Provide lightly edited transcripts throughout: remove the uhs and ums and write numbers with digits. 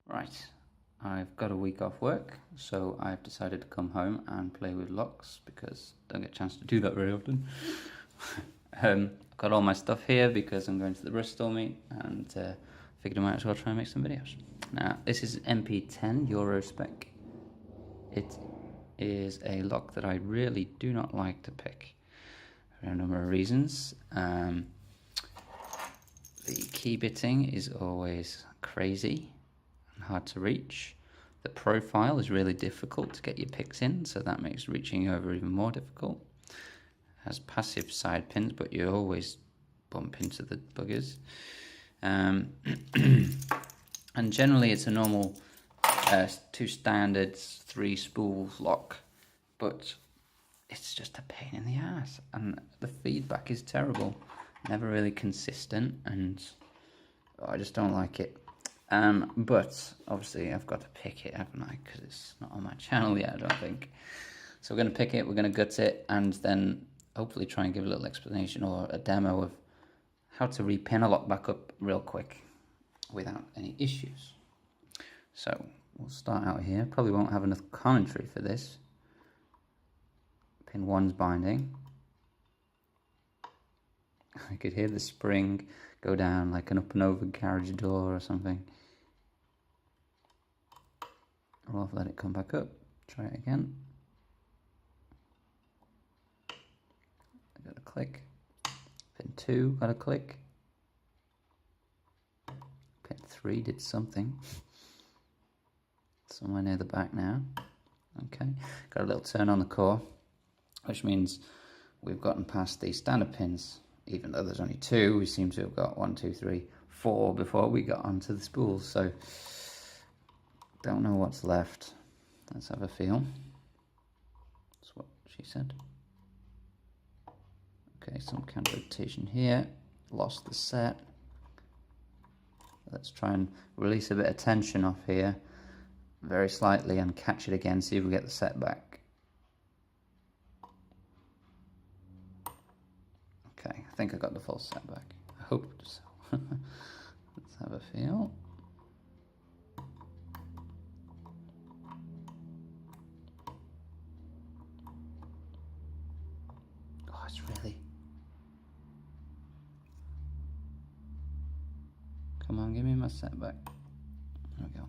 Right, I've got a week off work, so I've decided to come home and play with locks because I don't get a chance to do that very often. I've got all my stuff here because I'm going to the Bristol meet and figured I might as well try and make some videos. Now, this is mp10 Eurospec. It is a lock that I really do not like to pick for a number of reasons. The key bitting is always crazy and hard to reach. The profile is really difficult to get your picks in, so that makes reaching over even more difficult. It has passive side pins, but you always bump into the buggers. And generally it's a normal 2 standards, 3 spools lock, but it's just a pain in the ass, and the feedback is terrible, never really consistent, and I just don't like it. But obviously I've got to pick it, haven't I? Because it's not on my channel yet, I don't think. So we're going to pick it, we're going to gut it, and then hopefully try and give a little explanation or a demo of how to repin a lock back up real quick without any issues. So we'll start out here. Probably won't have enough commentary for this. Pin 1's binding. I could hear the spring go down like an up and over garage door or something. I'll let it come back up. Try it again. I got a click. Pin 2 got a click. Pin 3 did something. Somewhere near the back now. Okay, got a little turn on the core, which means we've gotten past the standard pins. Even though there's only 2, we seem to have got 1, 2, 3, 4 before we got onto the spools. So don't know what's left. Let's have a feel. That's what she said. Okay, some counter rotation here. Lost the set. Let's try and release a bit of tension off here very slightly and catch it again, see if we get the set back. Okay, I think I got the full set back. I hope so. Let's have a feel. Oh, it's really... Come on, give me my set back. There we go.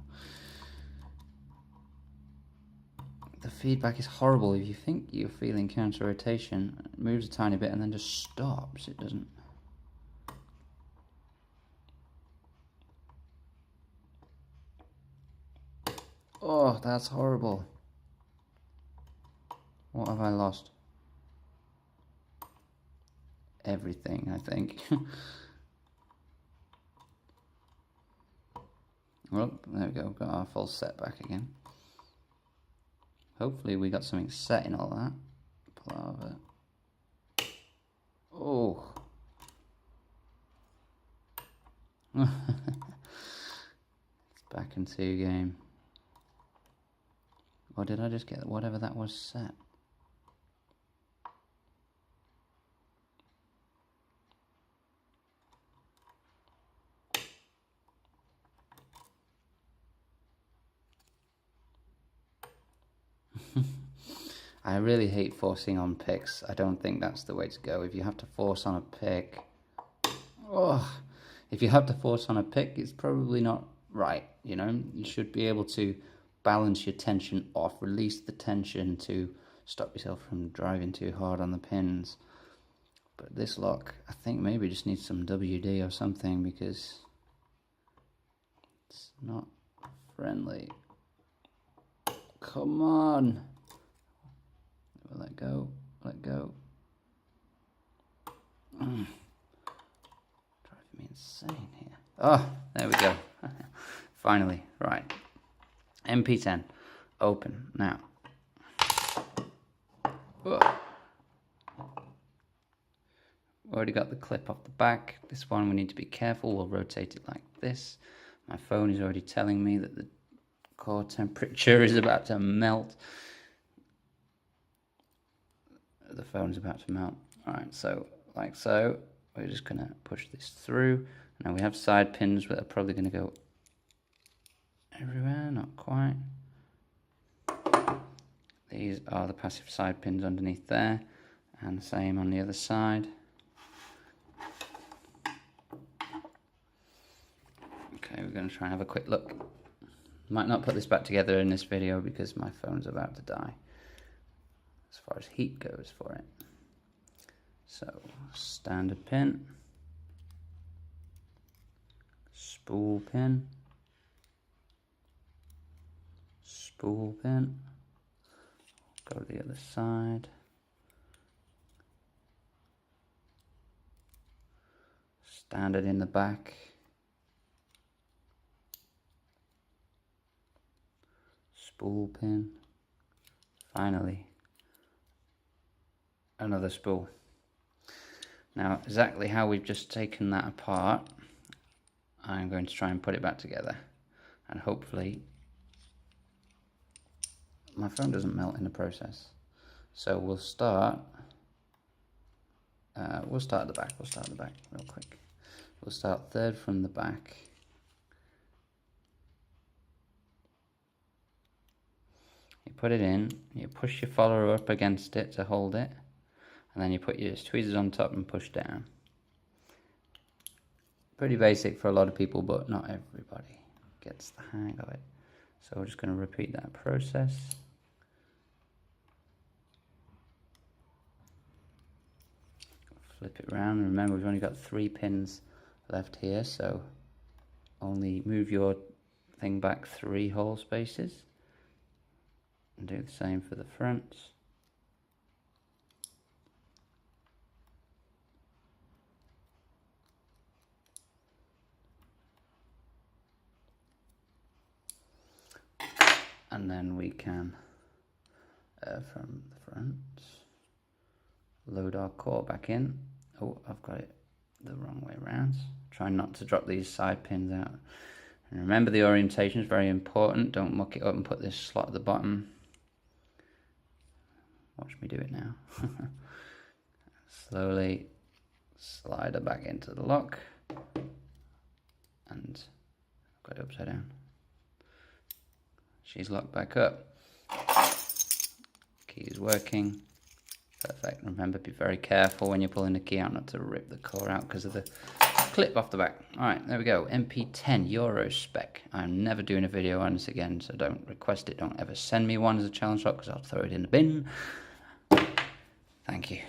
The feedback is horrible. If you think you're feeling counter rotation, it moves a tiny bit and then just stops. It doesn't. Oh, that's horrible. What have I lost? Everything, I think. Well, there we go. Got our full set back again. Hopefully we got something set in all that. Pull out of it. Oh. It's back into game. Or did I just get whatever that was set? I really hate forcing on picks. I don't think that's the way to go. If you have to force on a pick, if you have to force on a pick, it's probably not right. You know, you should be able to balance your tension off, release the tension to stop yourself from driving too hard on the pins. But this lock, I think maybe just needs some WD or something because it's not friendly. Come on. Let go, let go. Driving me insane here. Oh, there we go. Finally, right. mp10, open now. Already got the clip off the back. This one we need to be careful. We'll rotate it like this. My phone is already telling me that the core temperature is about to melt. The phone's about to melt. Alright, so like so, we're just gonna push this through. Now we have side pins that are probably gonna go everywhere, not quite. These are the passive side pins underneath there, and the same on the other side. Okay, we're going to try and have a quick look. Might not put this back together in this video because my phone's about to die as far as heat goes for it. So, standard pin, spool pin, spool pin, go to the other side, standard in the back, spool pin, finally another spool. Now exactly how we've just taken that apart, I'm going to try and put it back together, and hopefully my phone doesn't melt in the process. So we'll start at the back. We'll start at the back real quick. We'll start third from the back. You put it in, you push your follower up against it to hold it, and then you put your tweezers on top and push down. Pretty basic for a lot of people, but not everybody gets the hang of it. So we're just going to repeat that process. Flip it around. Remember, we've only got 3 pins left here, so only move your thing back 3 hole spaces. And do the same for the front. And then we can, from the front, load our core back in. Oh, I've got it the wrong way around. Try not to drop these side pins out. And remember, the orientation is very important. Don't muck it up and put this slot at the bottom. Watch me do it now. Slowly slide her back into the lock. And I've got it upside down. She's locked back up. Key is working. Perfect. Remember, be very careful when you're pulling the key out not to rip the core out because of the clip off the back. Alright, there we go. mp10 Eurospec. I'm never doing a video on this again, so don't request it. Don't ever send me one as a challenge shot because I'll throw it in the bin. Thank you.